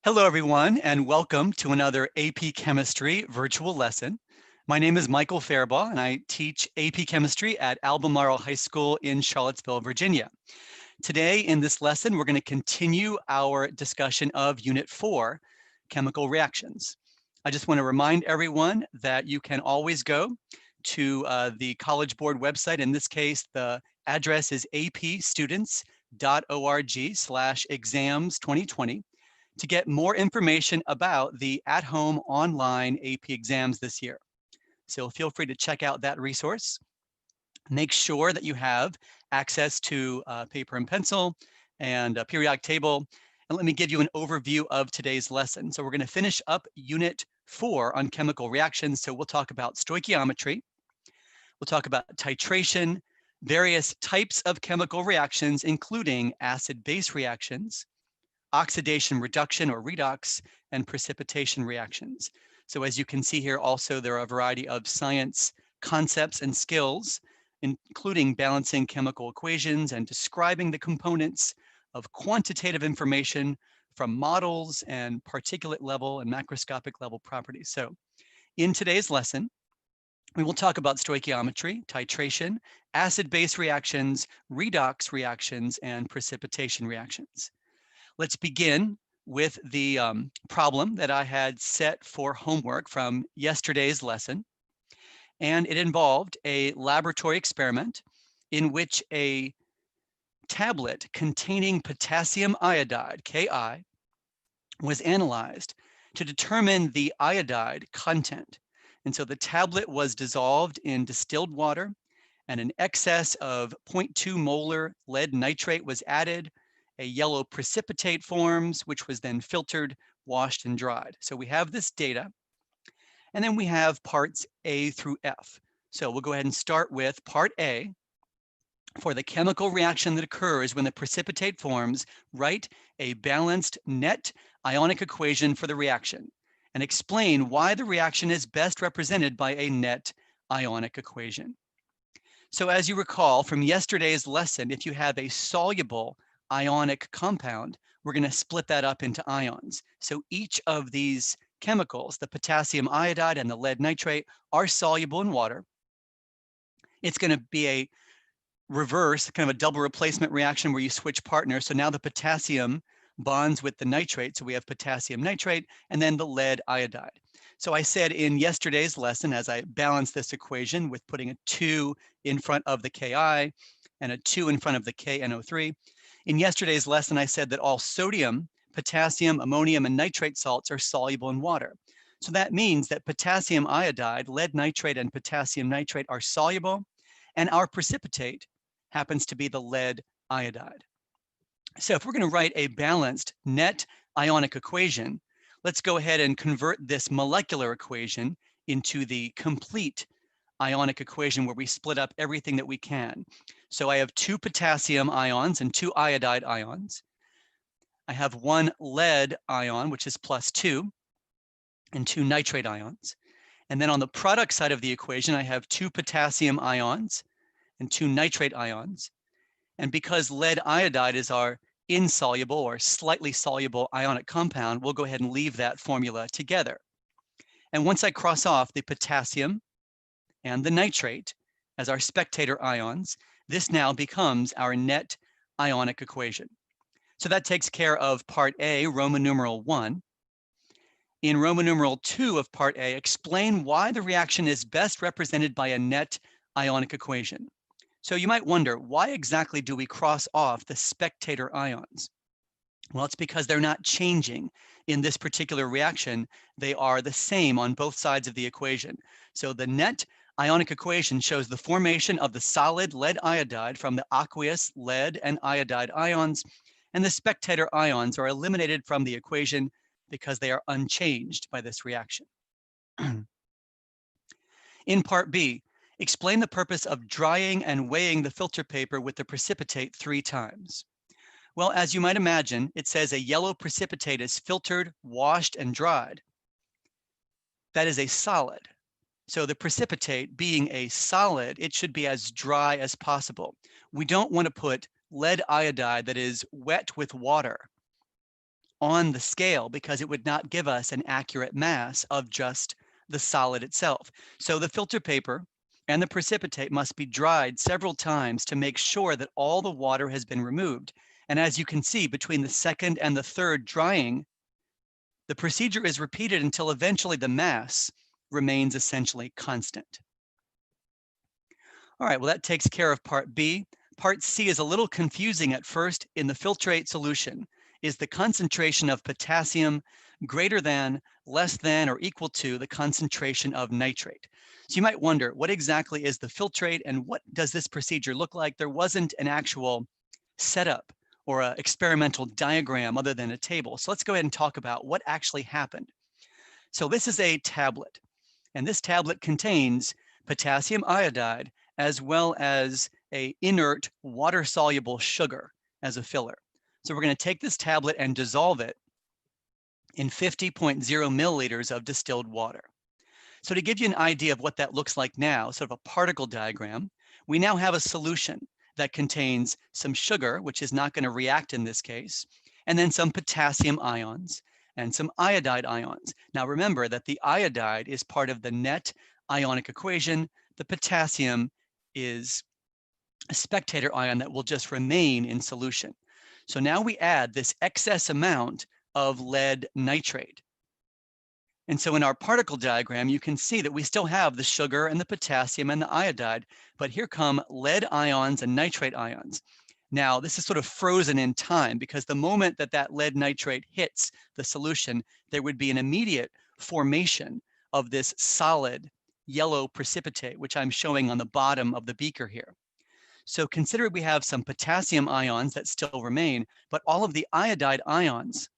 Hello, everyone, and welcome to another AP Chemistry virtual lesson. My name is Michael Fairbaugh, and I teach AP Chemistry at Albemarle High School in Charlottesville, Virginia. Today, in this lesson, we're going to continue our discussion of Unit 4, Chemical Reactions. I just want to remind everyone that you can always go to the College Board website. In this case, the address is apstudents.org/exams2020. to get more information about the at-home online AP exams this year. So feel free to check out that resource. Make sure that you have access to paper and pencil and a periodic table. And let me give you an overview of today's lesson. So we're going to finish up Unit 4 on chemical reactions. So we'll talk about stoichiometry. We'll talk about titration, various types of chemical reactions, including acid-base reactions, oxidation reduction or redox, and precipitation reactions. So as you can see here, also there are a variety of science concepts and skills, including balancing chemical equations and describing the components of quantitative information from models and particulate level and macroscopic level properties. So in today's lesson, we will talk about stoichiometry, titration, acid-base reactions, redox reactions, and precipitation reactions. Let's begin with the problem that I had set for homework from yesterday's lesson. And it involved a laboratory experiment in which a tablet containing potassium iodide, Ki, was analyzed to determine the iodide content. And so the tablet was dissolved in distilled water, and an excess of 0.2 molar lead nitrate was added. A yellow precipitate forms, which was then filtered, washed, and dried. So we have this data. And then we have parts A through F. So we'll go ahead and start with part A. For the chemical reaction that occurs when the precipitate forms, write a balanced net ionic equation for the reaction and explain why the reaction is best represented by a net ionic equation. So as you recall from yesterday's lesson, if you have a soluble ionic compound, we're going to split that up into ions. So each of these chemicals, the potassium iodide and the lead nitrate, are soluble in water. It's going to be a reverse, kind of a double replacement reaction where you switch partners. So now the potassium bonds with the nitrate. So we have potassium nitrate and then the lead iodide. So I said in yesterday's lesson, as I balanced this equation with putting a 2 in front of the Ki and a 2 in front of the KNO3, in yesterday's lesson, I said that all sodium, potassium, ammonium, and nitrate salts are soluble in water. So that means that potassium iodide, lead nitrate, and potassium nitrate are soluble, and our precipitate happens to be the lead iodide. So if we're going to write a balanced net ionic equation, let's go ahead and convert this molecular equation into the complete ionic equation where we split up everything that we can. So I have 2 potassium ions and 2 iodide ions. I have 1 lead ion, which is +2, and 2 nitrate ions. And then on the product side of the equation, I have 2 potassium ions and 2 nitrate ions. And because lead iodide is our insoluble or slightly soluble ionic compound, we'll go ahead and leave that formula together. And once I cross off the potassium and the nitrate as our spectator ions, this now becomes our net ionic equation. So that takes care of part A, Roman numeral 1. In Roman numeral 2 of part A, explain why the reaction is best represented by a net ionic equation. So you might wonder, why exactly do we cross off the spectator ions? Well, it's because they're not changing in this particular reaction. They are the same on both sides of the equation. So the net ionic equation shows the formation of the solid lead iodide from the aqueous lead and iodide ions, and the spectator ions are eliminated from the equation because they are unchanged by this reaction. In part B, explain the purpose of drying and weighing the filter paper with the precipitate 3 times. Well, as you might imagine, it says a yellow precipitate is filtered, washed, and dried. That is a solid. So the precipitate being a solid, it should be as dry as possible. We don't want to put lead iodide that is wet with water on the scale because it would not give us an accurate mass of just the solid itself. So the filter paper and the precipitate must be dried several times to make sure that all the water has been removed. And as you can see, between the second and the third drying, the procedure is repeated until eventually the mass remains essentially constant. All right, well, that takes care of part B. Part C is a little confusing at first. In the filtrate solution, is the concentration of potassium greater than, less than, or equal to the concentration of nitrate? So you might wonder, what exactly is the filtrate and what does this procedure look like? There wasn't an actual setup or an experimental diagram other than a table. So let's go ahead and talk about what actually happened. So this is a tablet, and this tablet contains potassium iodide as well as a inert water-soluble sugar as a filler. So we're going to take this tablet and dissolve it in 50.0 milliliters of distilled water. So to give you an idea of what that looks like now, sort of a particle diagram, we now have a solution that contains some sugar, which is not going to react in this case, and then some potassium ions and some iodide ions. Now remember that the iodide is part of the net ionic equation. The potassium is a spectator ion that will just remain in solution. So now we add this excess amount of lead nitrate. And so in our particle diagram, you can see that we still have the sugar and the potassium and the iodide, but here come lead ions and nitrate ions. Now, this is sort of frozen in time because the moment that that lead nitrate hits the solution, there would be an immediate formation of this solid yellow precipitate, which I'm showing on the bottom of the beaker here. So consider we have some potassium ions that still remain, but all of the iodide ions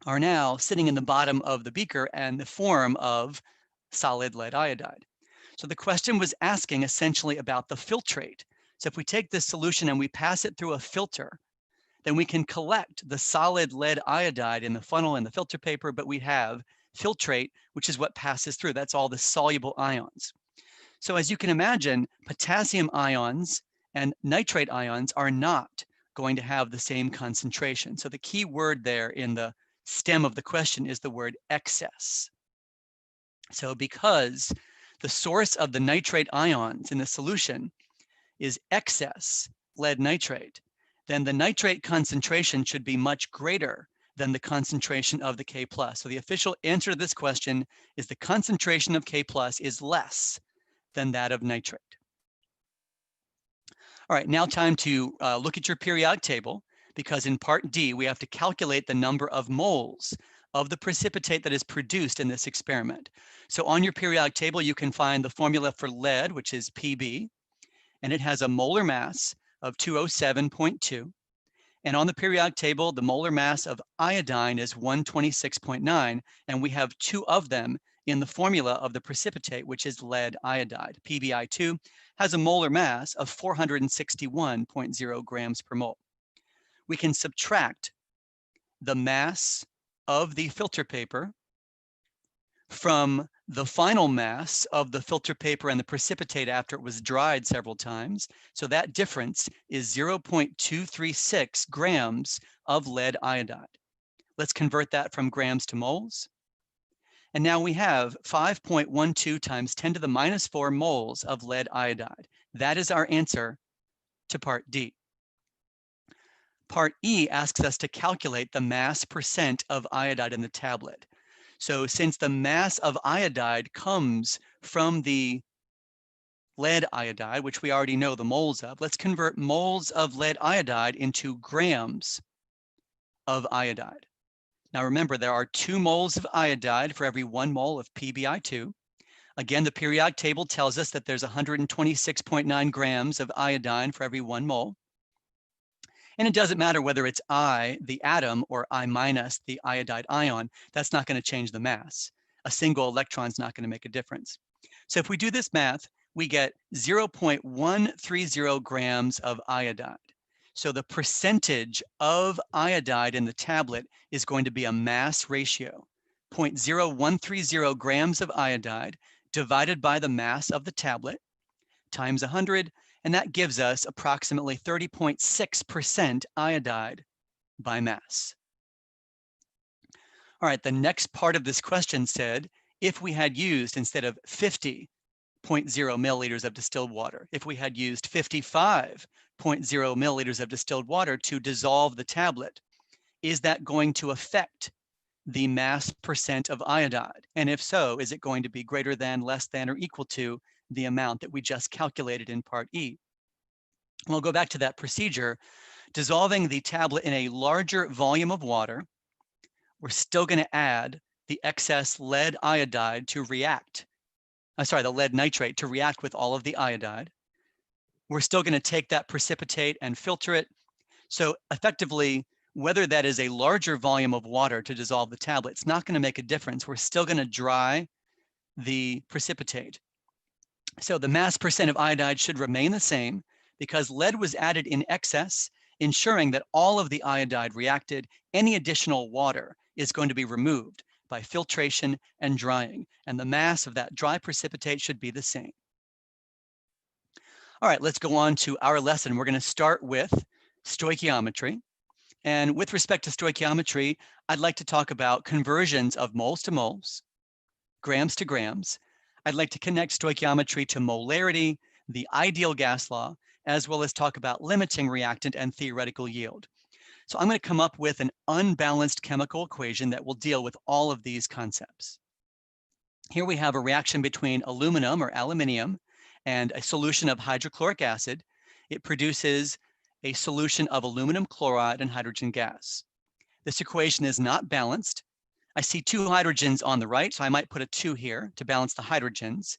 are now sitting in the bottom of the beaker and the form of solid lead iodide. So the question was asking essentially about the filtrate. So if we take this solution and we pass it through a filter, then we can collect the solid lead iodide in the funnel and the filter paper, but we have filtrate, which is what passes through. That's all the soluble ions. So as you can imagine, potassium ions and nitrate ions are not going to have the same concentration. So the key word there in the stem of the question is the word excess. So because the source of the nitrate ions in the solution is excess lead nitrate, then the nitrate concentration should be much greater than the concentration of the K+. So the official answer to this question is the concentration of K+ is less than that of nitrate. All right, now time to look at your periodic table, because in part D, we have to calculate the number of moles of the precipitate that is produced in this experiment. So on your periodic table, you can find the formula for lead, which is Pb, and it has a molar mass of 207.2. And on the periodic table, the molar mass of iodine is 126.9, and we have two of them in the formula of the precipitate, which is lead iodide. PbI2 has a molar mass of 461.0 grams per mole. We can subtract the mass of the filter paper from the final mass of the filter paper and the precipitate after it was dried several times. So that difference is 0.236 grams of lead iodide. Let's convert that from grams to moles. And now we have 5.12 times 10 to the minus 4 moles of lead iodide. That is our answer to part D. Part E asks us to calculate the mass percent of iodide in the tablet. So since the mass of iodide comes from the lead iodide, which we already know the moles of, let's convert moles of lead iodide into grams of iodide. Now remember, there are 2 moles of iodide for every 1 mole of PbI2. Again, the periodic table tells us that there's 126.9 grams of iodine for every 1 mole. And it doesn't matter whether it's I, the atom, or I minus, the iodide ion. That's not going to change the mass. A single electron is not going to make a difference. So if we do this math, we get 0.130 grams of iodide. So the percentage of iodide in the tablet is going to be a mass ratio. 0.0130 grams of iodide divided by the mass of the tablet times 100, and that gives us approximately 30.6% iodide by mass. All right, the next part of this question said, if we had used, instead of 50.0 milliliters of distilled water, if we had used 55.0 milliliters of distilled water to dissolve the tablet, is that going to affect the mass percent of iodide? And if so, is it going to be greater than, less than, or equal to the amount that we just calculated in part E? We'll go back to that procedure. Dissolving the tablet in a larger volume of water, we're still going to add the excess lead iodide to react. The lead nitrate to react with all of the iodide. We're still going to take that precipitate and filter it. So effectively, whether that is a larger volume of water to dissolve the tablet, it's not going to make a difference. We're still going to dry the precipitate. So the mass percent of iodide should remain the same because lead was added in excess, ensuring that all of the iodide reacted. Any additional water is going to be removed by filtration and drying, and the mass of that dry precipitate should be the same. All right, let's go on to our lesson. We're going to start with stoichiometry. And with respect to stoichiometry, I'd like to talk about conversions of moles to moles, grams to grams. I'd like to connect stoichiometry to molarity, the ideal gas law, as well as talk about limiting reactant and theoretical yield. So I'm going to come up with an unbalanced chemical equation that will deal with all of these concepts. Here we have a reaction between aluminum or aluminium and a solution of hydrochloric acid. It produces a solution of aluminum chloride and hydrogen gas. This equation is not balanced. I see two hydrogens on the right, so I might put a 2 here to balance the hydrogens.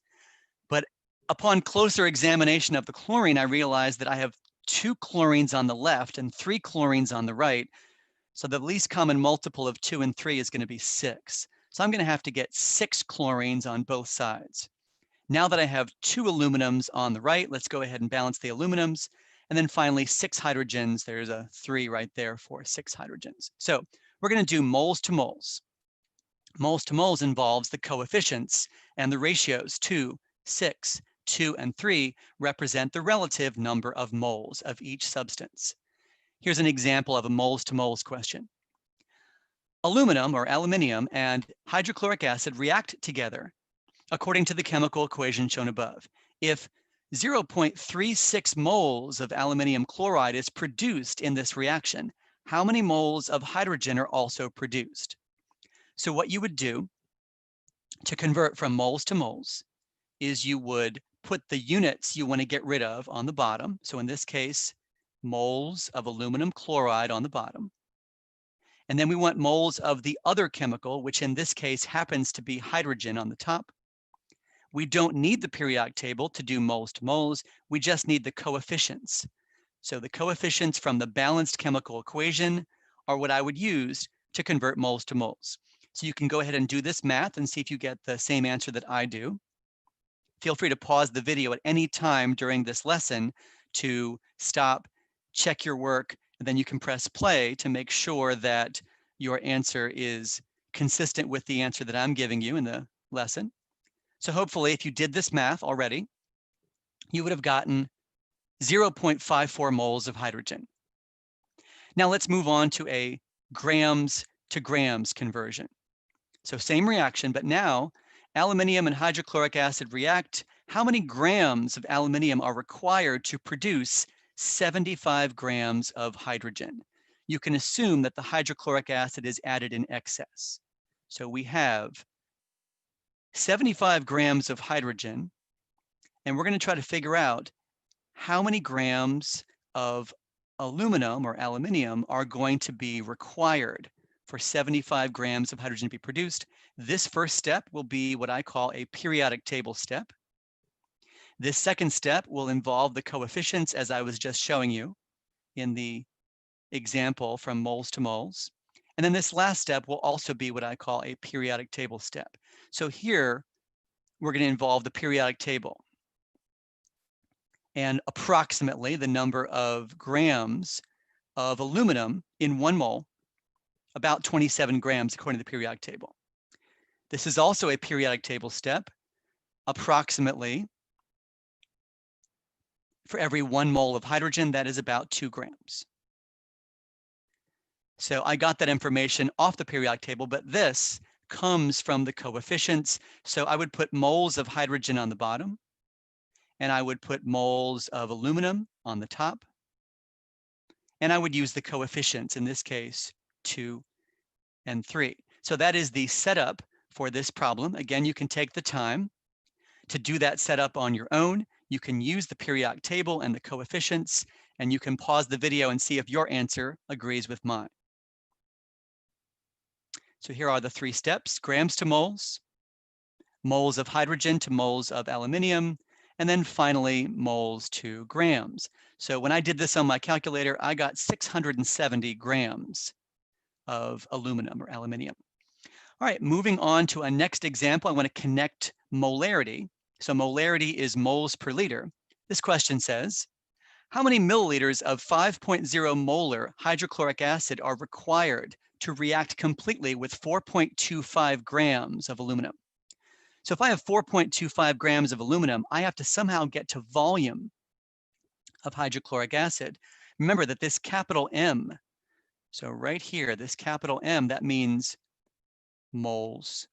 But upon closer examination of the chlorine, I realized that I have 2 chlorines on the left and 3 chlorines on the right. So the least common multiple of 2 and 3 is going to be 6. So I'm going to have to get 6 chlorines on both sides. Now that I have 2 aluminums on the right, let's go ahead and balance the aluminums. And then finally, 6 hydrogens. There's a 3 right there for 6 hydrogens. So we're going to do moles to moles. Moles to moles involves the coefficients, and the ratios 2, 6, 2, and 3 represent the relative number of moles of each substance. Here's an example of a moles to moles question. Aluminum or aluminium and hydrochloric acid react together according to the chemical equation shown above. If 0.36 moles of aluminium chloride is produced in this reaction, how many moles of hydrogen are also produced? So what you would do to convert from moles to moles is you would put the units you want to get rid of on the bottom. So in this case, moles of aluminum chloride on the bottom. And then we want moles of the other chemical, which in this case happens to be hydrogen, on the top. We don't need the periodic table to do moles to moles. We just need the coefficients. So the coefficients from the balanced chemical equation are what I would use to convert moles to moles. So you can go ahead and do this math and see if you get the same answer that I do. Feel free to pause the video at any time during this lesson to stop, check your work, and then you can press play to make sure that your answer is consistent with the answer that I'm giving you in the lesson. So hopefully, if you did this math already, you would have gotten 0.54 moles of hydrogen. Now let's move on to a grams to grams conversion. So same reaction, but now aluminium and hydrochloric acid react. How many grams of aluminium are required to produce 75 grams of hydrogen? You can assume that the hydrochloric acid is added in excess. So we have 75 grams of hydrogen, and we're going to try to figure out how many grams of aluminum or aluminium are going to be required for 75 grams of hydrogen to be produced. This first step will be what I call a periodic table step. This second step will involve the coefficients, as I was just showing you in the example from moles to moles. And then this last step will also be what I call a periodic table step. So here, we're going to involve the periodic table. And approximately the number of grams of aluminum in 1 mole, about 27 grams according to the periodic table. This is also a periodic table step. Approximately, for every 1 mole of hydrogen, that is about 2 grams. So I got that information off the periodic table, but this comes from the coefficients. So I would put moles of hydrogen on the bottom, and I would put moles of aluminum on the top, and I would use the coefficients, in this case, 2 and 3. So that is the setup for this problem. Again, you can take the time to do that setup on your own. You can use the periodic table and the coefficients, and you can pause the video and see if your answer agrees with mine. So here are the 3 steps: grams to moles, moles of hydrogen to moles of aluminium, and then finally moles to grams. So when I did this on my calculator, I got 670 grams of aluminum or aluminium. All right, moving on to a next example, I want to connect molarity. So molarity is moles per liter. This question says, how many milliliters of 5.0 molar hydrochloric acid are required to react completely with 4.25 grams of aluminum? So if I have 4.25 grams of aluminum, I have to somehow get to volume of hydrochloric acid. Remember that this capital M, so right here, this capital M, that means moles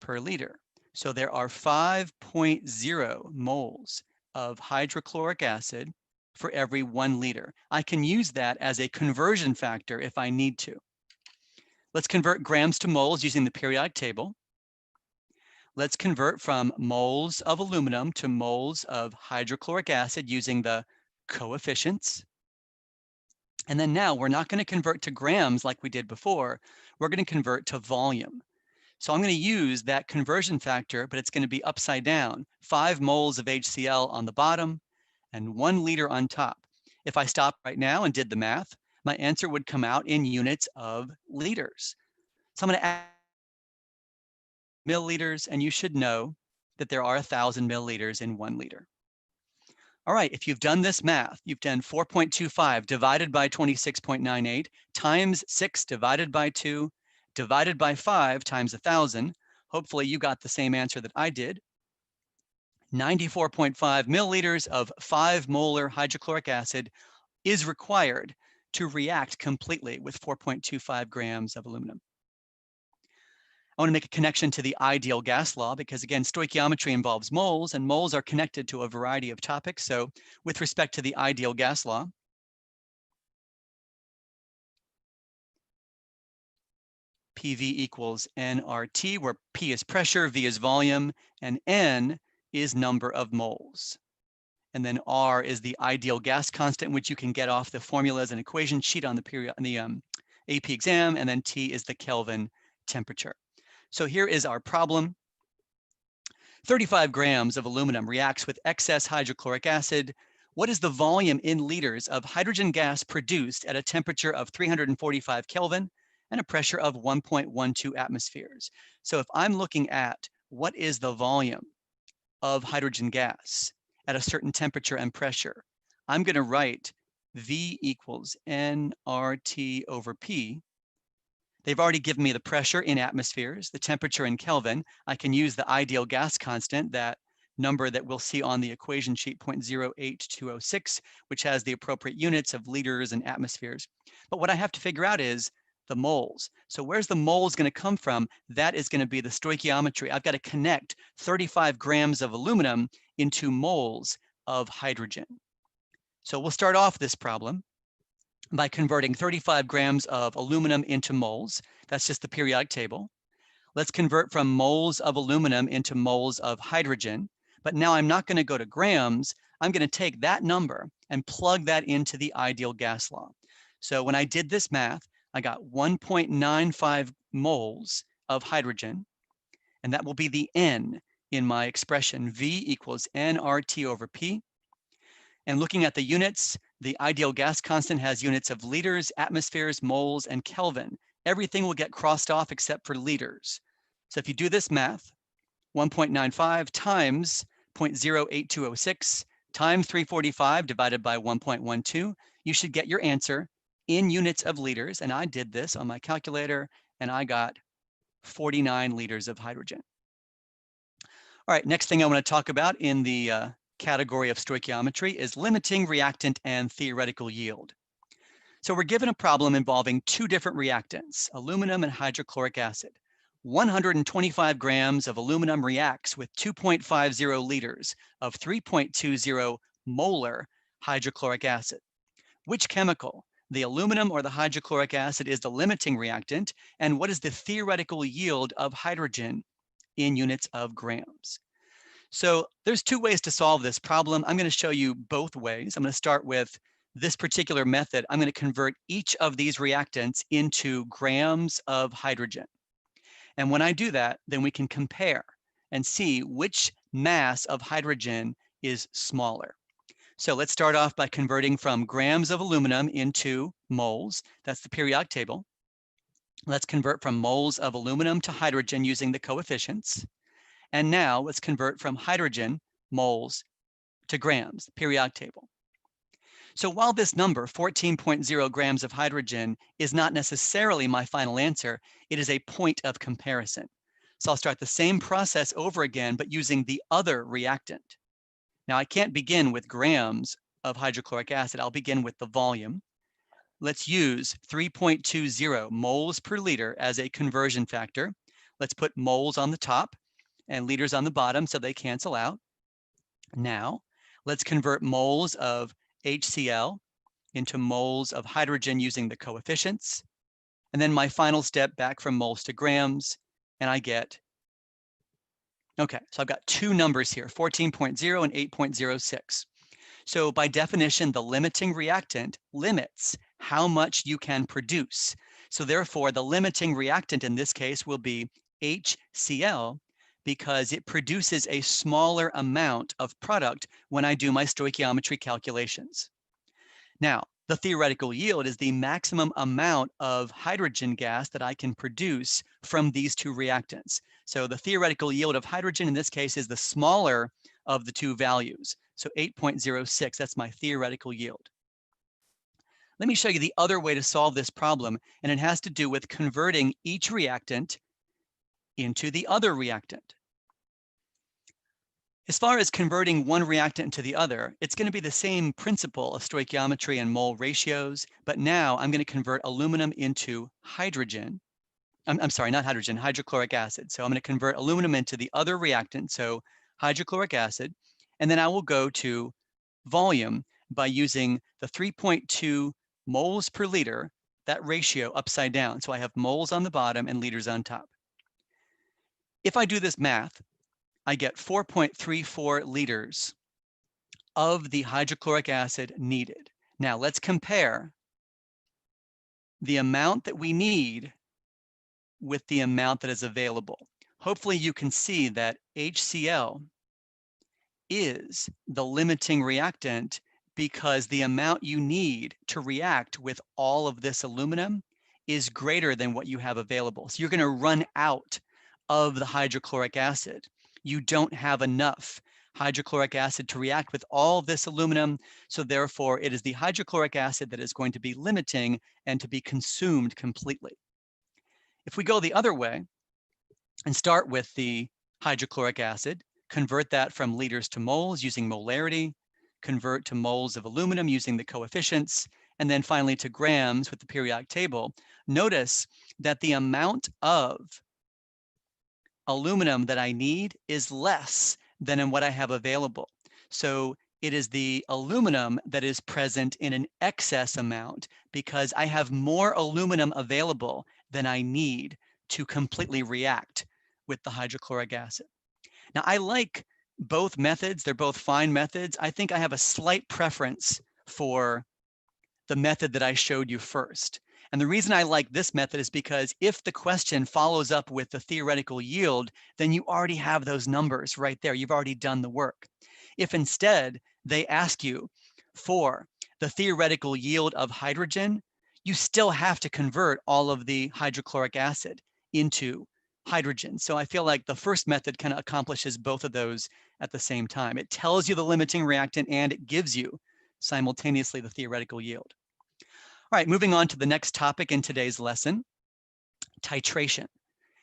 per liter. So there are 5.0 moles of hydrochloric acid for every 1 liter. I can use that as a conversion factor if I need to. Let's convert grams to moles using the periodic table. Let's convert from moles of aluminum to moles of hydrochloric acid using the coefficients. And then now we're not going to convert to grams like we did before. We're going to convert to volume. So I'm going to use that conversion factor, but it's going to be upside down. 5 moles of HCl on the bottom and 1 liter on top. If I stopped right now and did the math, my answer would come out in units of liters. So I'm going to add milliliters, and you should know that there are 1,000 milliliters in 1 liter. All right, if you've done this math, you've done 4.25 divided by 26.98 times 6 divided by 2 divided by 5 times 1,000. Hopefully you got the same answer that I did. 94.5 milliliters of 5 molar hydrochloric acid is required to react completely with 4.25 grams of aluminum. I want to make a connection to the ideal gas law because, again, stoichiometry involves moles, and moles are connected to a variety of topics. So with respect to the ideal gas law, PV equals nRT, where P is pressure, V is volume, and N is number of moles. And then R is the ideal gas constant, which you can get off the formulas and equation sheet on the AP exam, and then T is the Kelvin temperature. So here is our problem. 35 grams of aluminum reacts with excess hydrochloric acid. What is the volume in liters of hydrogen gas produced at a temperature of 345 Kelvin and a pressure of 1.12 atmospheres? So if I'm looking at what is the volume of hydrogen gas at a certain temperature and pressure, I'm going to write V equals nRT over P. They've already given me the pressure in atmospheres, the temperature in Kelvin. I can use the ideal gas constant, that number that we'll see on the equation sheet, 0.08206, which has the appropriate units of liters and atmospheres. But what I have to figure out is the moles. So where's the moles going to come from? That is going to be the stoichiometry. I've got to connect 35 grams of aluminum into moles of hydrogen. So we'll start off this problem by converting 35 grams of aluminum into moles. That's just the periodic table. Let's convert from moles of aluminum into moles of hydrogen. But now I'm not going to go to grams. I'm going to take that number and plug that into the ideal gas law. So when I did this math, I got 1.95 moles of hydrogen, and that will be the N in my expression. V equals nRT over P. And looking at the units, the ideal gas constant has units of liters, atmospheres, moles, and Kelvin. Everything will get crossed off except for liters. So if you do this math, 1.95 times 0.08206 times 345 divided by 1.12, you should get your answer in units of liters. And I did this on my calculator, and I got 49 liters of hydrogen. All right, next thing I want to talk about in the category of stoichiometry is limiting reactant and theoretical yield. So we're given a problem involving two different reactants, aluminum and hydrochloric acid. 125 grams of aluminum reacts with 2.50 liters of 3.20 molar hydrochloric acid. Which chemical, the aluminum or the hydrochloric acid, is the limiting reactant, and what is the theoretical yield of hydrogen in units of grams? So there's two ways to solve this problem. I'm going to show you both ways. I'm going to start with this particular method. I'm going to convert each of these reactants into grams of hydrogen. And when I do that, then we can compare and see which mass of hydrogen is smaller. So let's start off by converting from grams of aluminum into moles. That's the periodic table. Let's convert from moles of aluminum to hydrogen using the coefficients. And now let's convert from hydrogen moles to grams, periodic table. So while this number, 14.0 grams of hydrogen, is not necessarily my final answer, it is a point of comparison. So I'll start the same process over again, but using the other reactant. Now I can't begin with grams of hydrochloric acid. I'll begin with the volume. Let's use 3.20 moles per liter as a conversion factor. Let's put moles on the top and liters on the bottom so they cancel out. Now, let's convert moles of HCl into moles of hydrogen using the coefficients. And then my final step back from moles to grams, and I get, okay, so I've got two numbers here, 14.0 and 8.06. So by definition, the limiting reactant limits how much you can produce. So therefore, the limiting reactant in this case will be HCl, because it produces a smaller amount of product when I do my stoichiometry calculations. Now, the theoretical yield is the maximum amount of hydrogen gas that I can produce from these two reactants. So the theoretical yield of hydrogen in this case is the smaller of the two values. So 8.06, that's my theoretical yield. Let me show you the other way to solve this problem, and it has to do with converting each reactant into the other reactant. As far as converting one reactant into the other, it's going to be the same principle of stoichiometry and mole ratios, but now I'm going to convert aluminum into hydrogen. I'm sorry, not hydrogen, hydrochloric acid. So I'm going to convert aluminum into the other reactant, so hydrochloric acid, and then I will go to volume by using the 3.2 moles per liter, that ratio upside down. So I have moles on the bottom and liters on top. If I do this math, I get 4.34 liters of the hydrochloric acid needed. Now let's compare the amount that we need with the amount that is available. Hopefully you can see that HCl is the limiting reactant because the amount you need to react with all of this aluminum is greater than what you have available. So you're going to run out of the hydrochloric acid. You don't have enough hydrochloric acid to react with all this aluminum. So therefore, it is the hydrochloric acid that is going to be limiting and to be consumed completely. If we go the other way and start with the hydrochloric acid, convert that from liters to moles using molarity, convert to moles of aluminum using the coefficients, and then finally to grams with the periodic table, notice that the amount of aluminum that I need is less than in what I have available. So it is the aluminum that is present in an excess amount because I have more aluminum available than I need to completely react with the hydrochloric acid. Now I like both methods. They're both fine methods. I think I have a slight preference for the method that I showed you first. And the reason I like this method is because if the question follows up with the theoretical yield, then you already have those numbers right there. You've already done the work. If instead they ask you for the theoretical yield of hydrogen, you still have to convert all of the hydrochloric acid into hydrogen. So I feel like the first method kind of accomplishes both of those at the same time. It tells you the limiting reactant and it gives you simultaneously the theoretical yield. All right, moving on to the next topic in today's lesson, titration.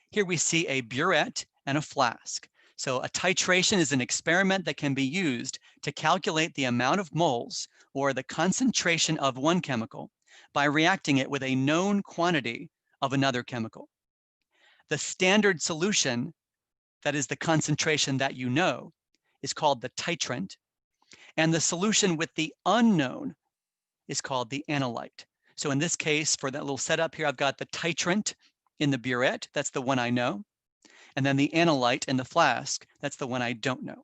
Here we see a burette and a flask. So a titration is an experiment that can be used to calculate the amount of moles or the concentration of one chemical by reacting it with a known quantity of another chemical. The standard solution, that is the concentration that you know, is called the titrant, and the solution with the unknown is called the analyte. So in this case, for that little setup here, I've got the titrant in the burette, that's the one I know, and then the analyte in the flask, that's the one I don't know.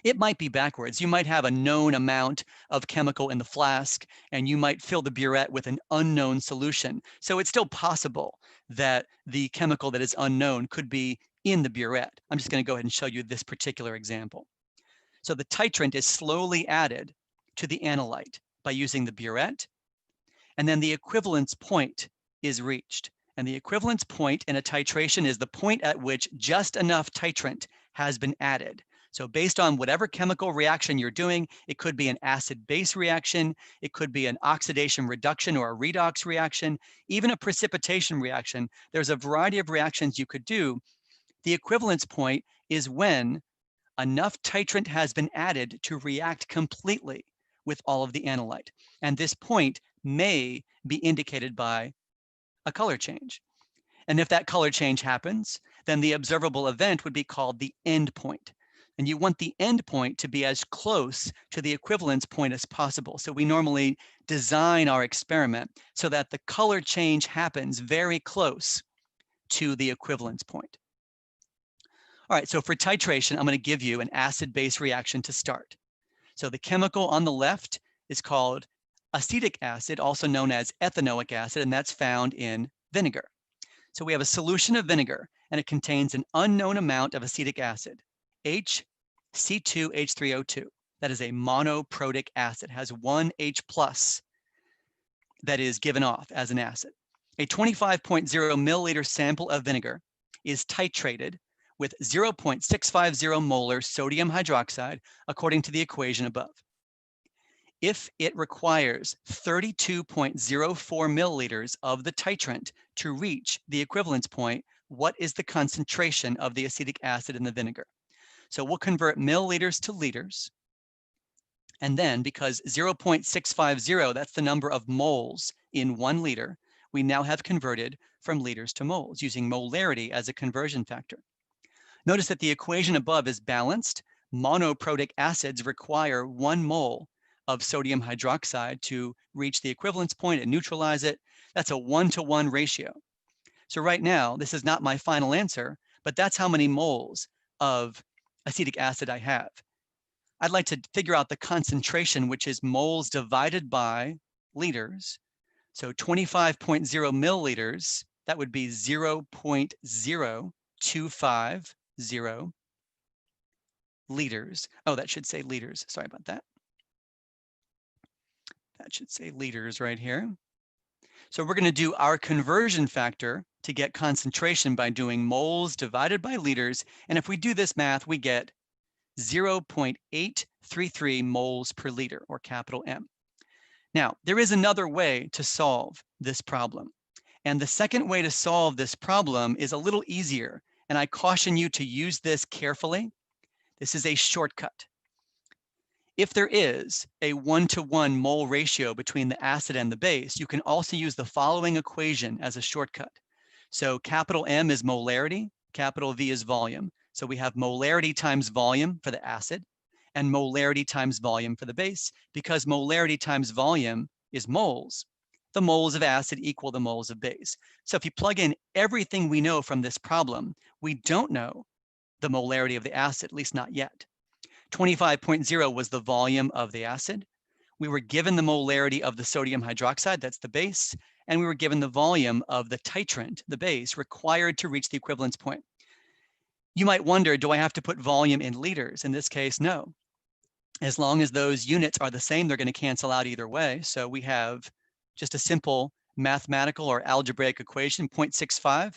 It might be backwards. You might have a known amount of chemical in the flask, and you might fill the burette with an unknown solution. So it's still possible that the chemical that is unknown could be in the burette. I'm just going to go ahead and show you this particular example. So the titrant is slowly added to the analyte by using the burette, and then the equivalence point is reached. And the equivalence point in a titration is the point at which just enough titrant has been added. So based on whatever chemical reaction you're doing, it could be an acid-base reaction, it could be an oxidation reduction or a redox reaction, even a precipitation reaction. There's a variety of reactions you could do. The equivalence point is when enough titrant has been added to react completely with all of the analyte. And this point may be indicated by a color change. And if that color change happens, then the observable event would be called the end point. And you want the end point to be as close to the equivalence point as possible. So we normally design our experiment so that the color change happens very close to the equivalence point. All right, so for titration, I'm going to give you an acid-base reaction to start. So the chemical on the left is called acetic acid, also known as ethanoic acid, and that's found in vinegar. So we have a solution of vinegar, and it contains an unknown amount of acetic acid, HC2H3O2. That is a monoprotic acid, has one H plus that is given off as an acid. A 25.0 milliliter sample of vinegar is titrated with 0.650 molar sodium hydroxide according to the equation above. If it requires 32.04 milliliters of the titrant to reach the equivalence point, what is the concentration of the acetic acid in the vinegar? So we'll convert milliliters to liters. And then because 0.650, that's the number of moles in 1 liter, we now have converted from liters to moles using molarity as a conversion factor. Notice that the equation above is balanced. Monoprotic acids require 1 mole of sodium hydroxide to reach the equivalence point and neutralize it. That's a 1-to-1 ratio. So right now, this is not my final answer, but that's how many moles of acetic acid I have. I'd like to figure out the concentration, which is moles divided by liters. So 25.0 milliliters, that would be 0.0250 liters. Oh, that should say liters. Sorry about that. That should say liters right here. So we're going to do our conversion factor to get concentration by doing moles divided by liters. And if we do this math, we get 0.833 moles per liter, or capital M. Now, there is another way to solve this problem. And the second way to solve this problem is a little easier. And I caution you to use this carefully. This is a shortcut. If there is a 1-to-1 mole ratio between the acid and the base, you can also use the following equation as a shortcut. So capital M is molarity, capital V is volume. So we have molarity times volume for the acid and molarity times volume for the base. Because molarity times volume is moles, the moles of acid equal the moles of base. So if you plug in everything we know from this problem, we don't know the molarity of the acid, at least not yet. 25.0 was the volume of the acid. We were given the molarity of the sodium hydroxide, that's the base, and we were given the volume of the titrant, the base, required to reach the equivalence point. You might wonder, do I have to put volume in liters? In this case, no. As long as those units are the same, they're going to cancel out either way. So we have just a simple mathematical or algebraic equation, 0.65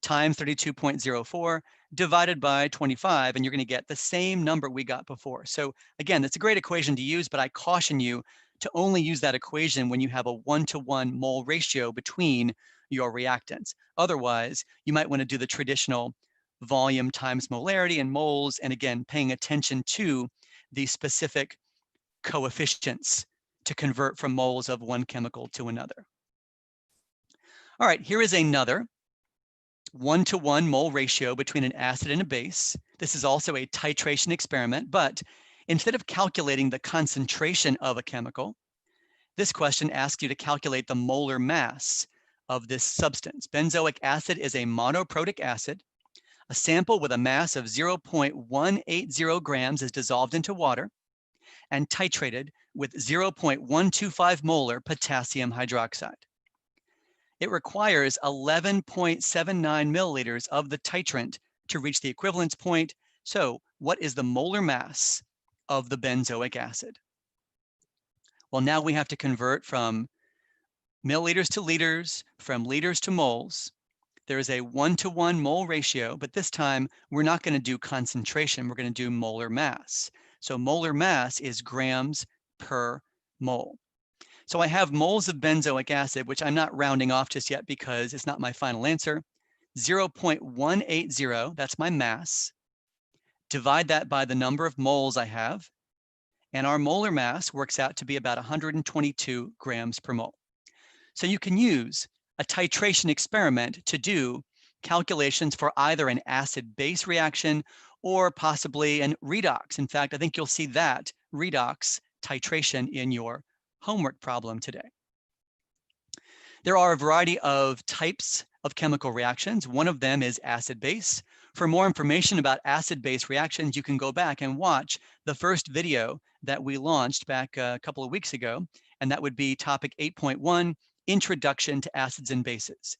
times 32.04 divided by 25, and you're going to get the same number we got before. So again, it's a great equation to use, but I caution you to only use that equation when you have a 1-to-1 mole ratio between your reactants. Otherwise, you might want to do the traditional volume times molarity in moles, and again, paying attention to the specific coefficients to convert from moles of one chemical to another. All right, here is another 1-to-1 mole ratio between an acid and a base. This is also a titration experiment, but instead of calculating the concentration of a chemical, this question asks you to calculate the molar mass of this substance. Benzoic acid is a monoprotic acid. A sample with a mass of 0.180 grams is dissolved into water and titrated with 0.125 molar potassium hydroxide. It requires 11.79 milliliters of the titrant to reach the equivalence point. So what is the molar mass of the benzoic acid? Well, now we have to convert from milliliters to liters, from liters to moles. There is a 1-to-1 mole ratio, but this time we're not going to do concentration. We're going to do molar mass. So molar mass is grams per mole. So I have moles of benzoic acid, which I'm not rounding off just yet because it's not my final answer. 0.180, that's my mass. Divide that by the number of moles I have, and our molar mass works out to be about 122 grams per mole. So you can use a titration experiment to do calculations for either an acid-base reaction or possibly an redox. In fact, I think you'll see that redox titration in your homework problem today. There are a variety of types of chemical reactions. One of them is acid-base. For more information about acid-base reactions, you can go back and watch the first video that we launched back a couple of weeks ago, and that would be topic 8.1, Introduction to Acids and Bases.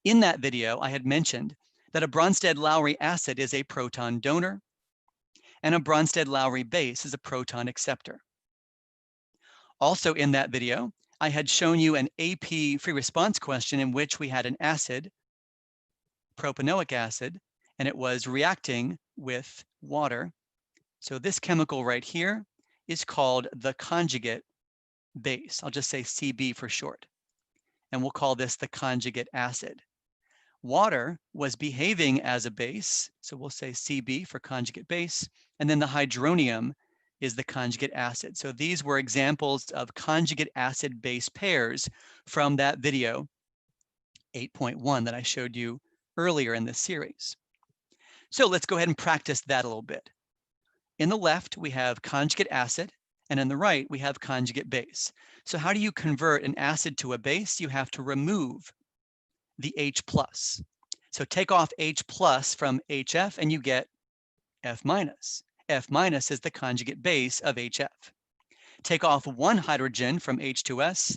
In that video, I had mentioned that a Bronsted-Lowry acid is a proton donor, and a Bronsted-Lowry base is a proton acceptor. Also in that video, I had shown you an AP free response question in which we had an acid, propanoic acid, and it was reacting with water. So this chemical right here is called the conjugate base. I'll just say CB for short. And we'll call this the conjugate acid. Water was behaving as a base, so we'll say CB for conjugate base, and then the hydronium is the conjugate acid. So these were examples of conjugate acid-base pairs from that video 8.1 that I showed you earlier in this series. So let's go ahead and practice that a little bit. In the left, we have conjugate acid, and in the right, we have conjugate base. So how do you convert an acid to a base? You have to remove the H+. So take off H+ from HF and you get F-. F- is the conjugate base of HF. Take off one hydrogen from H2S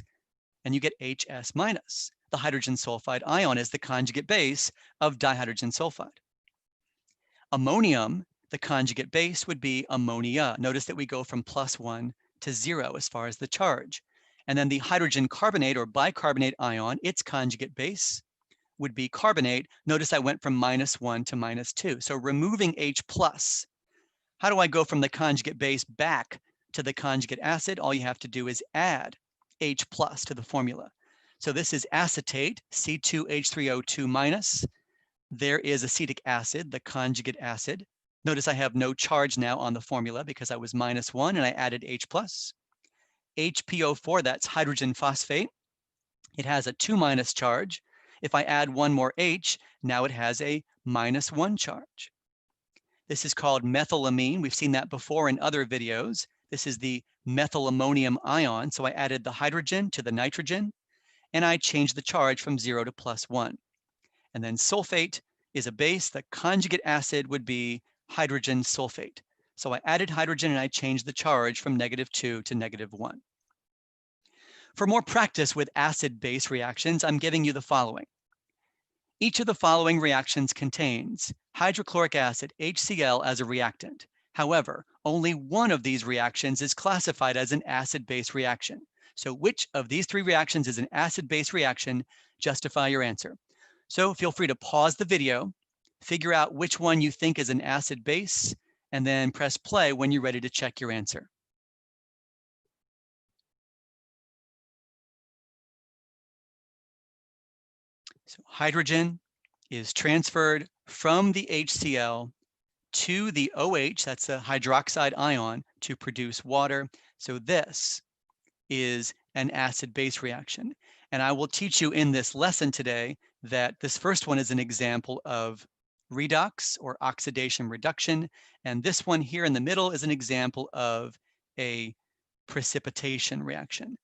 and you get HS-. The hydrogen sulfide ion is the conjugate base of dihydrogen sulfide. Ammonium, the conjugate base would be ammonia. Notice that we go from +1 to 0 as far as the charge. And then the hydrogen carbonate or bicarbonate ion, its conjugate base would be carbonate. Notice I went from -1 to -2. So removing H+. How do I go from the conjugate base back to the conjugate acid? All you have to do is add H+ to the formula. So this is acetate, C2H3O2-. There is acetic acid, the conjugate acid. Notice I have no charge now on the formula because I was -1 and I added H+. HPO4, that's hydrogen phosphate. It has a 2- charge. If I add one more H, now it has a -1 charge. This is called methylamine. We've seen that before in other videos. This is the methylammonium ion. So I added the hydrogen to the nitrogen, and I changed the charge from 0 to +1. And then sulfate is a base. The conjugate acid would be hydrogen sulfate. So I added hydrogen and I changed the charge from -2 to -1. For more practice with acid-base reactions, I'm giving you the following. Each of the following reactions contains hydrochloric acid, HCl, as a reactant. However, only one of these reactions is classified as an acid-base reaction. So which of these three reactions is an acid-base reaction? Justify your answer. So feel free to pause the video, figure out which one you think is an acid-base, and then press play when you're ready to check your answer. So hydrogen is transferred from the HCl to the OH, that's a hydroxide ion, to produce water. So this is an acid-base reaction. And I will teach you in this lesson today that this first one is an example of redox or oxidation reduction. And this one here in the middle is an example of a precipitation reaction.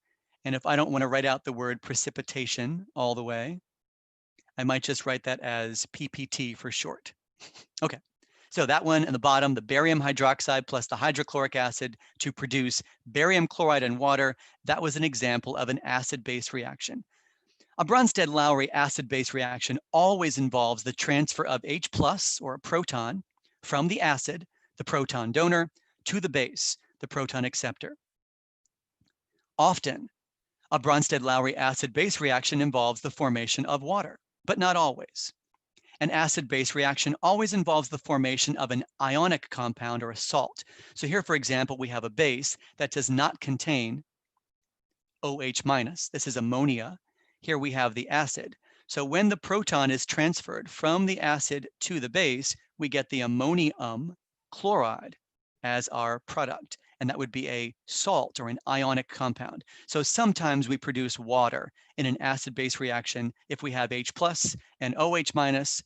And if I don't want to write out the word precipitation all the way, I might just write that as PPT for short. Okay, so that one in the bottom, the barium hydroxide plus the hydrochloric acid to produce barium chloride and water, that was an example of an acid-base reaction. A Bronsted-Lowry acid-base reaction always involves the transfer of H plus, or a proton, from the acid, the proton donor, to the base, the proton acceptor. Often, a Bronsted-Lowry acid-base reaction involves the formation of water, but not always. An acid-base reaction always involves the formation of an ionic compound or a salt. So here, for example, we have a base that does not contain OH minus. This is ammonia. Here we have the acid. So when the proton is transferred from the acid to the base, we get the ammonium chloride as our product. And that would be a salt or an ionic compound. So sometimes we produce water in an acid-base reaction if we have H plus and OH minus,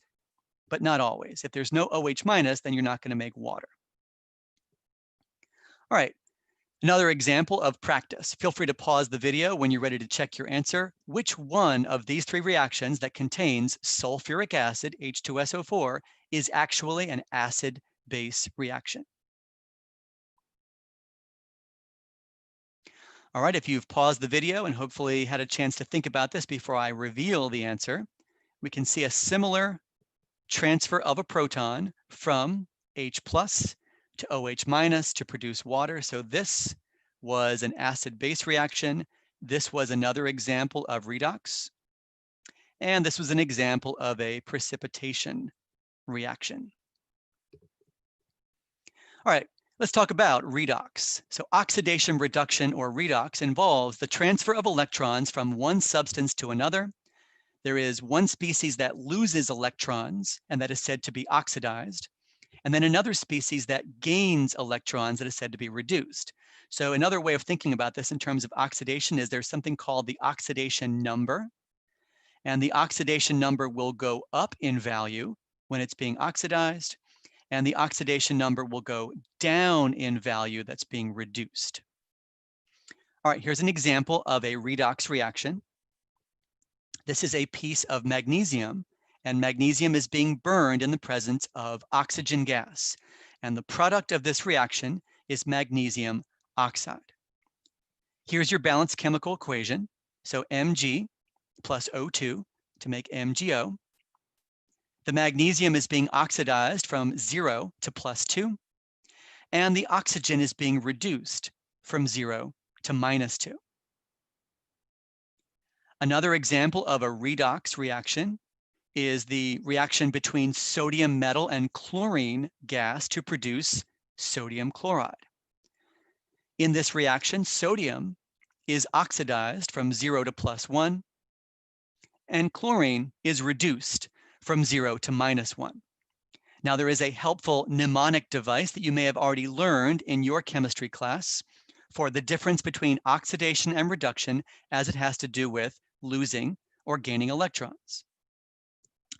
but not always. If there's no OH minus, then you're not going to make water. All right, another example of practice. Feel free to pause the video when you're ready to check your answer. Which one of these three reactions that contains sulfuric acid, H2SO4, is actually an acid-base reaction? All right, if you've paused the video and hopefully had a chance to think about this before I reveal the answer, we can see a similar transfer of a proton from H plus to OH minus to produce water. So this was an acid-base reaction. This was another example of redox. And this was an example of a precipitation reaction. All right, let's talk about redox. So oxidation reduction or redox involves the transfer of electrons from one substance to another. There is one species that loses electrons and that is said to be oxidized, and then another species that gains electrons that is said to be reduced. So another way of thinking about this in terms of oxidation is there's something called the oxidation number, and the oxidation number will go up in value when it's being oxidized, and the oxidation number will go down in value that's being reduced. All right, here's an example of a redox reaction. This is a piece of magnesium, and magnesium is being burned in the presence of oxygen gas. And the product of this reaction is magnesium oxide. Here's your balanced chemical equation. So Mg plus O2 to make MgO. The magnesium is being oxidized from 0 to +2, and the oxygen is being reduced from 0 to -2. Another example of a redox reaction is the reaction between sodium metal and chlorine gas to produce sodium chloride. In this reaction, sodium is oxidized from 0 to +1, and chlorine is reduced from 0 to -1. Now, there is a helpful mnemonic device that you may have already learned in your chemistry class for the difference between oxidation and reduction as it has to do with losing or gaining electrons.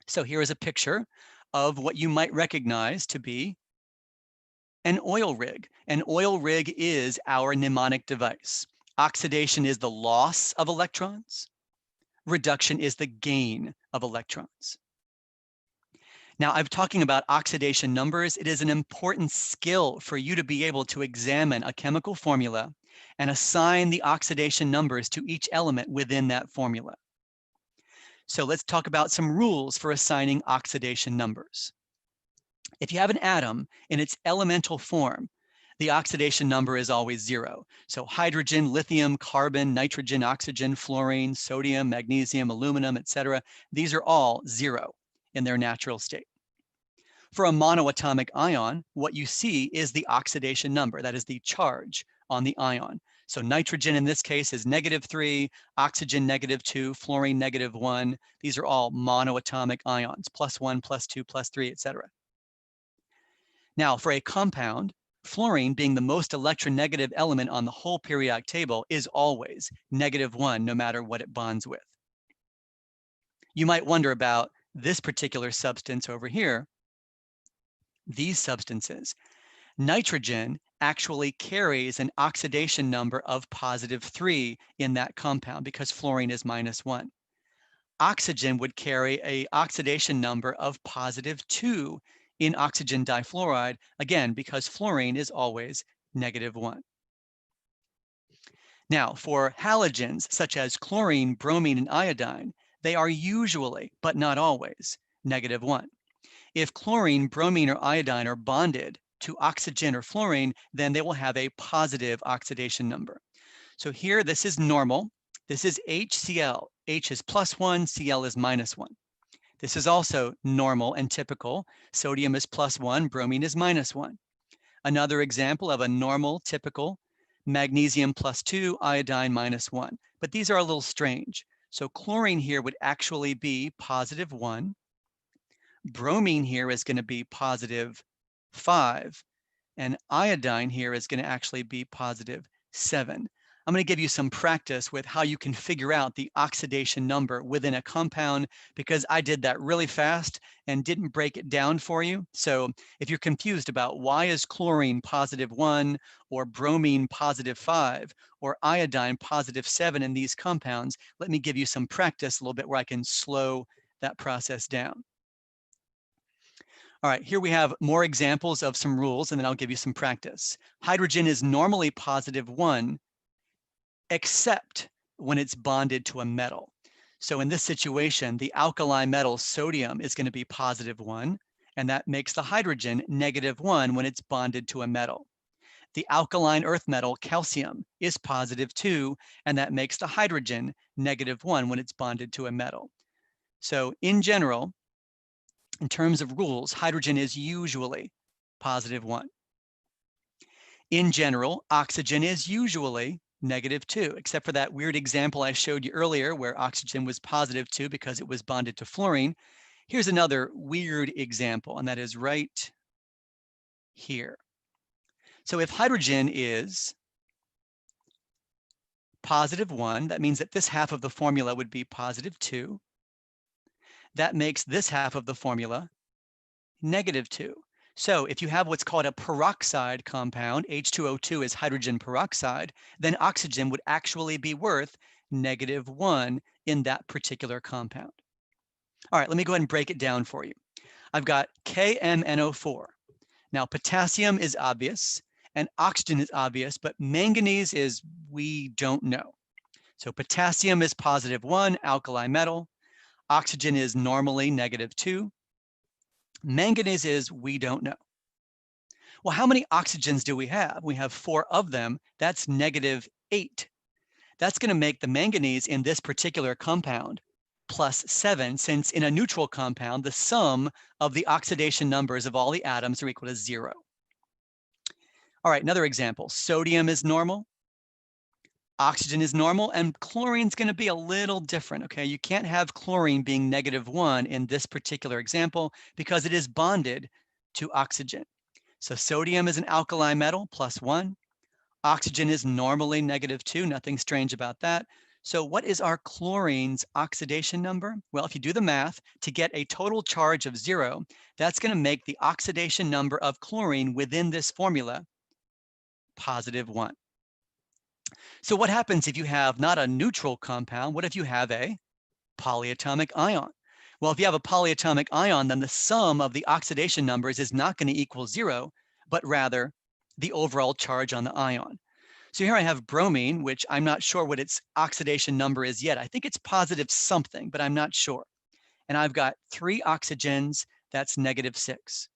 So here is a picture of what you might recognize to be an oil rig. An oil rig is our mnemonic device. Oxidation is the loss of electrons. Reduction is the gain of electrons. Now, I'm talking about oxidation numbers. It is an important skill for you to be able to examine a chemical formula and assign the oxidation numbers to each element within that formula. So let's talk about some rules for assigning oxidation numbers. If you have an atom in its elemental form, the oxidation number is always 0. So hydrogen, lithium, carbon, nitrogen, oxygen, fluorine, sodium, magnesium, aluminum, etc. These are all 0 in their natural state. For a monoatomic ion, what you see is the oxidation number, that is the charge on the ion. So nitrogen in this case is -3, oxygen -2, fluorine -1. These are all monoatomic ions, +1, +2, +3, etc. Now, for a compound, Fluorine, being the most electronegative element on the whole periodic table, is always -1 no matter what it bonds with. You might wonder about this particular substance over here. These substances. Nitrogen actually carries an oxidation number of +3 in that compound because fluorine is -1. Oxygen would carry an oxidation number of +2 in oxygen difluoride, again, because fluorine is always -1. Now, for halogens such as chlorine, bromine, and iodine, they are usually, but not always, -1. If chlorine, bromine, or iodine are bonded to oxygen or fluorine, then they will have a positive oxidation number. So here, this is normal. This is HCl. H is +1, Cl is -1. This is also normal and typical. Sodium is +1, bromine is -1. Another example of a normal, typical, magnesium +2, iodine -1. But these are a little strange. So chlorine here would actually be +1. Bromine here is going to be +5. And iodine here is going to actually be +7. I'm going to give you some practice with how you can figure out the oxidation number within a compound, because I did that really fast and didn't break it down for you. So if you're confused about why is chlorine +1 or bromine +5 or iodine +7 in these compounds, let me give you some practice a little bit where I can slow that process down. All right, here we have more examples of some rules, and then I'll give you some practice. Hydrogen is normally +1, except when it's bonded to a metal. So in this situation, the alkali metal sodium is going to be +1, and that makes the hydrogen -1 when it's bonded to a metal. The alkaline earth metal calcium is +2, and that makes the hydrogen -1 when it's bonded to a metal. So in general, in terms of rules, hydrogen is usually +1. In general, oxygen is usually -2, except for that weird example I showed you earlier where oxygen was +2 because it was bonded to fluorine. Here's another weird example, and that is right here. So if hydrogen is +1, that means that this half of the formula would be +2. That makes this half of the formula -2. So if you have what's called a peroxide compound, H2O2 is hydrogen peroxide, then oxygen would actually be worth -1 in that particular compound. All right, let me go ahead and break it down for you. I've got KMNO4. Now, potassium is obvious and oxygen is obvious, but manganese is we don't know. So potassium is +1, alkali metal. Oxygen is normally -2. Manganese is we don't know. Well, how many oxygens do we have? We have 4 of them. That's -8. That's going to make the manganese in this particular compound +7, since in a neutral compound, the sum of the oxidation numbers of all the atoms are equal to 0. All right, another example. Sodium is normal. Oxygen is normal, and chlorine is going to be a little different, okay? You can't have chlorine being -1 in this particular example because it is bonded to oxygen. So sodium is an alkali metal, +1. Oxygen is normally -2, nothing strange about that. So what is our chlorine's oxidation number? Well, if you do the math, to get a total charge of 0, that's going to make the oxidation number of chlorine within this formula +1. So what happens if you have not a neutral compound? What if you have a polyatomic ion? Well, if you have a polyatomic ion, then the sum of the oxidation numbers is not going to equal 0, but rather the overall charge on the ion. So here I have bromine, which I'm not sure what its oxidation number is yet. I think it's positive something, but I'm not sure. And I've got 3 oxygens, that's -6.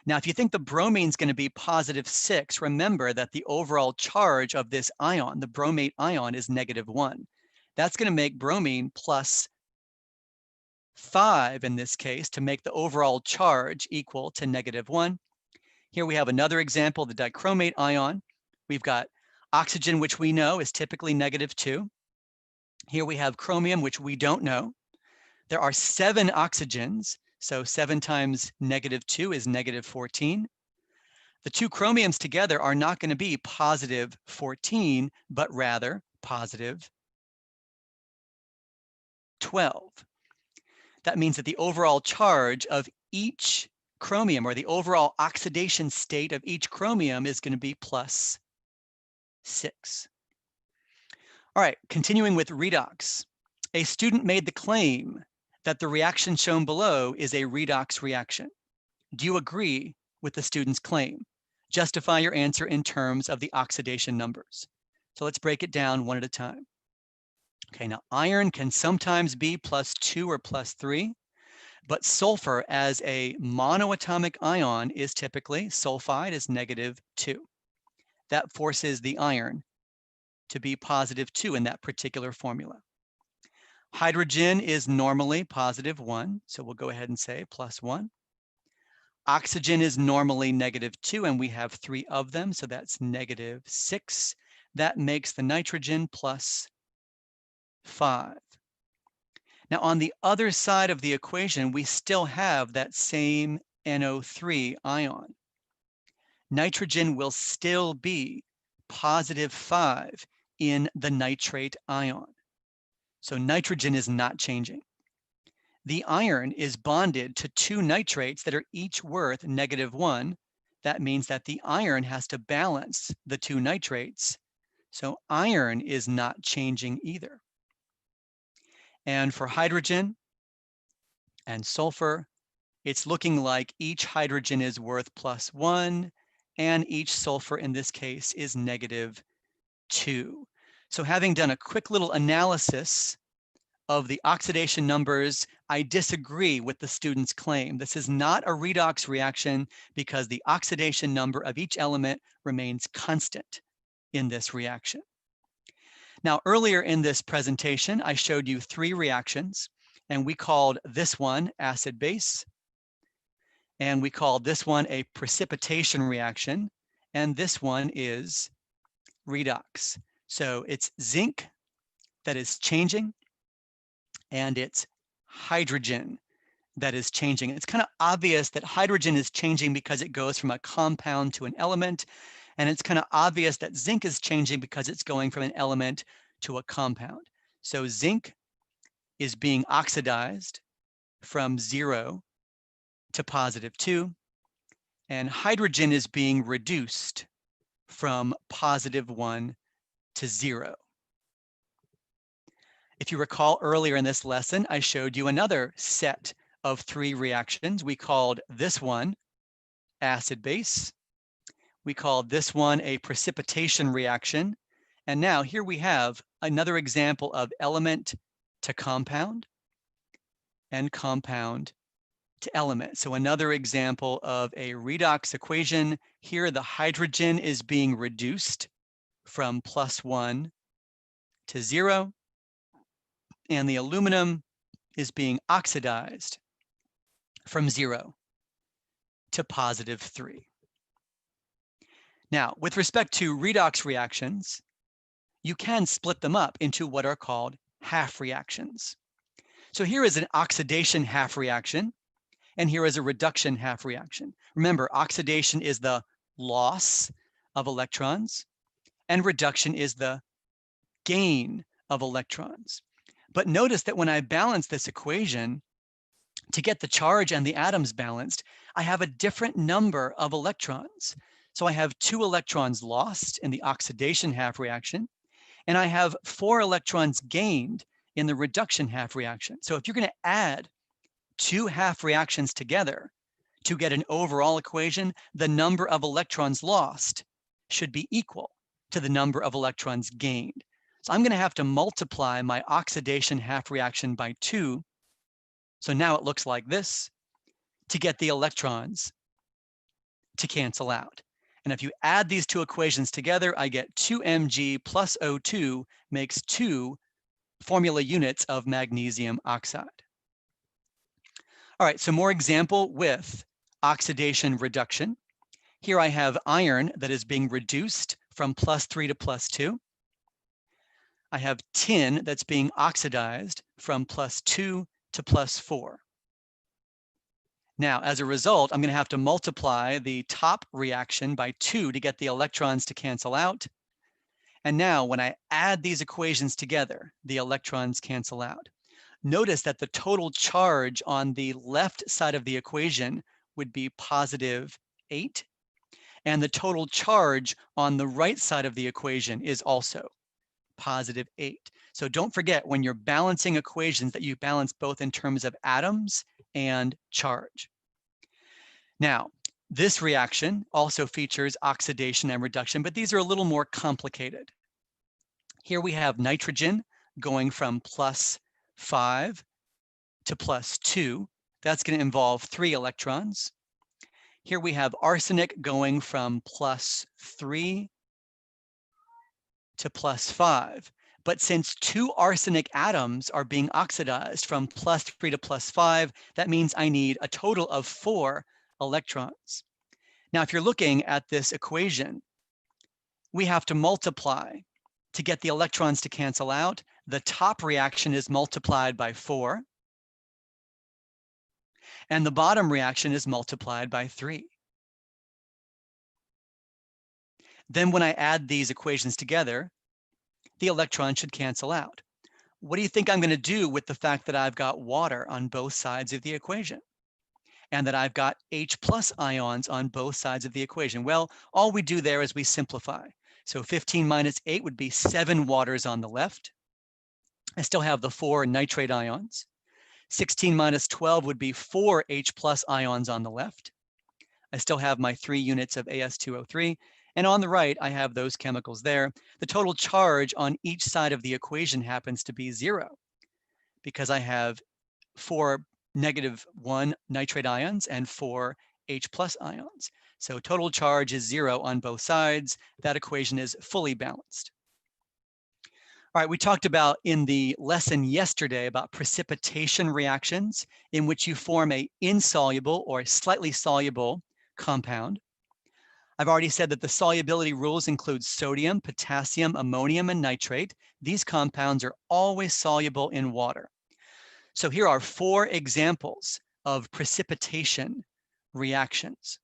Now, if you think the bromine is going to be +6, remember that the overall charge of this ion, the bromate ion, is -1. That's going to make bromine +5 in this case to make the overall charge equal to -1. Here we have another example, the dichromate ion. We've got oxygen, which we know is typically -2. Here we have chromium, which we don't know. There are 7 oxygens. So 7 times -2 is -14. the two chromiums together are not going to be positive 14, but rather positive 12. That means that the overall charge of each chromium, or the overall oxidation state of each chromium, is going to be plus 6. All right, continuing with redox. A student made the claim that the reaction shown below is a redox reaction. Do you agree with the student's claim? Justify your answer in terms of the oxidation numbers. So let's break it down one at a time. Okay, now iron can sometimes be +2 or +3, but sulfur as a monoatomic ion is typically, sulfide is -2. That forces the iron to be +2 in that particular formula. Hydrogen is normally +1, so we'll go ahead and say +1. Oxygen is normally -2, and we have 3 of them, so that's -6. That makes the nitrogen +5. Now, on the other side of the equation, we still have that same NO3 ion. Nitrogen will still be +5 in the nitrate ion. So nitrogen is not changing. The iron is bonded to 2 nitrates that are each worth -1. That means that the iron has to balance the 2 nitrates. So iron is not changing either. And for hydrogen and sulfur, it's looking like each hydrogen is worth +1, and each sulfur in this case is -2. So having done a quick little analysis of the oxidation numbers, I disagree with the student's claim. This is not a redox reaction because the oxidation number of each element remains constant in this reaction. Now, earlier in this presentation, I showed you 3 reactions, and we called this one acid-base, and we called this one a precipitation reaction, and this one is redox. So it's zinc that is changing, and it's hydrogen that is changing. It's kind of obvious that hydrogen is changing because it goes from a compound to an element, and it's kind of obvious that zinc is changing because it's going from an element to a compound. So zinc is being oxidized from 0 to +2, and hydrogen is being reduced from +1 to 0. If you recall earlier in this lesson, I showed you another set of 3 reactions. We called this one acid-base. We called this one a precipitation reaction. And now here we have another example of element to compound and compound to element. So another example of a redox equation. Here the hydrogen is being reduced from +1 to 0, and the aluminum is being oxidized from 0 to +3. Now, with respect to redox reactions, you can split them up into what are called half reactions. So here is an oxidation half reaction, and here is a reduction half reaction. Remember, oxidation is the loss of electrons, and reduction is the gain of electrons. But notice that when I balance this equation, to get the charge and the atoms balanced, I have a different number of electrons. So I have 2 electrons lost in the oxidation half reaction, and I have 4 electrons gained in the reduction half reaction. So if you're going to add 2 half reactions together to get an overall equation, the number of electrons lost should be equal to the number of electrons gained. So I'm going to have to multiply my oxidation half reaction by 2. So now it looks like this to get the electrons to cancel out. And if you add these 2 equations together, I get 2Mg plus O2 makes 2 formula units of magnesium oxide. All right, so more example with oxidation reduction. Here I have iron that is being reduced from +3 to +2. I have tin that's being oxidized from +2 to +4. Now, as a result, I'm going to have to multiply the top reaction by 2 to get the electrons to cancel out. And now when I add these equations together, the electrons cancel out. Notice that the total charge on the left side of the equation would be positive 8. And the total charge on the right side of the equation is also positive 8. So don't forget, when you're balancing equations, that you balance both in terms of atoms and charge. Now, this reaction also features oxidation and reduction, but these are a little more complicated. Here we have nitrogen going from +5 to +2. That's going to involve 3 electrons. Here we have arsenic going from +3 to +5. But since 2 arsenic atoms are being oxidized from +3 to +5, that means I need a total of 4 electrons. Now, if you're looking at this equation, we have to multiply to get the electrons to cancel out. The top reaction is multiplied by 4, and the bottom reaction is multiplied by 3. Then when I add these equations together, the electrons should cancel out. What do you think I'm going to do with the fact that I've got water on both sides of the equation and that I've got H+ ions on both sides of the equation? Well, all we do there is we simplify. So 15 minus 8 would be 7 waters on the left. I still have the 4 nitrate ions. 16 minus 12 would be 4 H+ ions on the left. I still have my 3 units of As2O3. And on the right, I have those chemicals there. The total charge on each side of the equation happens to be 0 because I have 4 -1 nitrate ions and 4 H+ ions. So total charge is 0 on both sides. That equation is fully balanced. All right, we talked about in the lesson yesterday about precipitation reactions in which you form an insoluble or slightly soluble compound. I've already said that the solubility rules include sodium, potassium, ammonium, and nitrate. These compounds are always soluble in water. So here are 4 examples of precipitation reactions.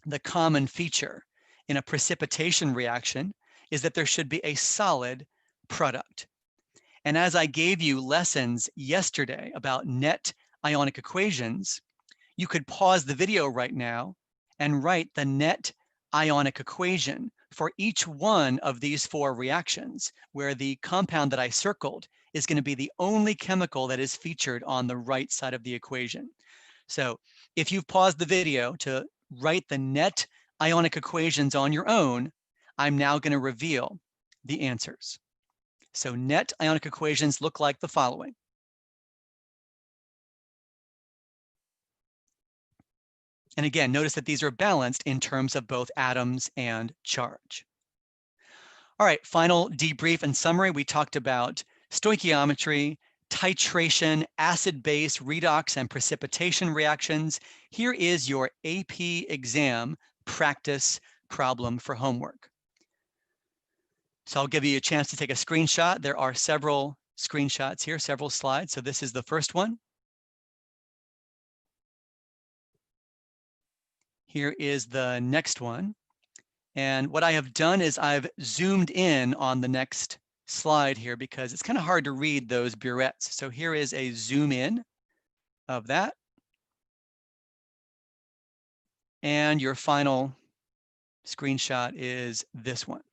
The common feature in a precipitation reaction is that there should be a solid product. And as I gave you lessons yesterday about net ionic equations, you could pause the video right now and write the net ionic equation for each one of these 4 reactions, where the compound that I circled is going to be the only chemical that is featured on the right side of the equation. So if you've paused the video to write the net ionic equations on your own, I'm now going to reveal the answers. So net ionic equations look like the following. And again, notice that these are balanced in terms of both atoms and charge. All right, final debrief and summary. We talked about stoichiometry, titration, acid-base, redox, and precipitation reactions. Here is your AP exam practice problem for homework. So I'll give you a chance to take a screenshot. There are several screenshots here, several slides. So this is the first one. Here is the next one. And what I have done is I've zoomed in on the next slide here because it's kind of hard to read those burets. So here is a zoom in of that. And your final screenshot is this one.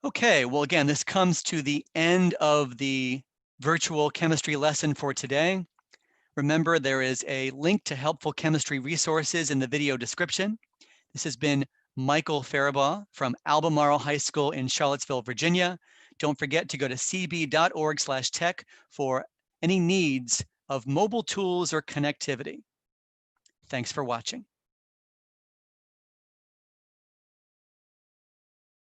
Okay, well, again, this comes to the end of the virtual chemistry lesson for today. Remember, there is a link to helpful chemistry resources in the video description. This has been Michael Faribaugh from Albemarle High School in Charlottesville, Virginia. Don't forget to go to cb.org/tech for any needs of mobile tools or connectivity. Thanks for watching.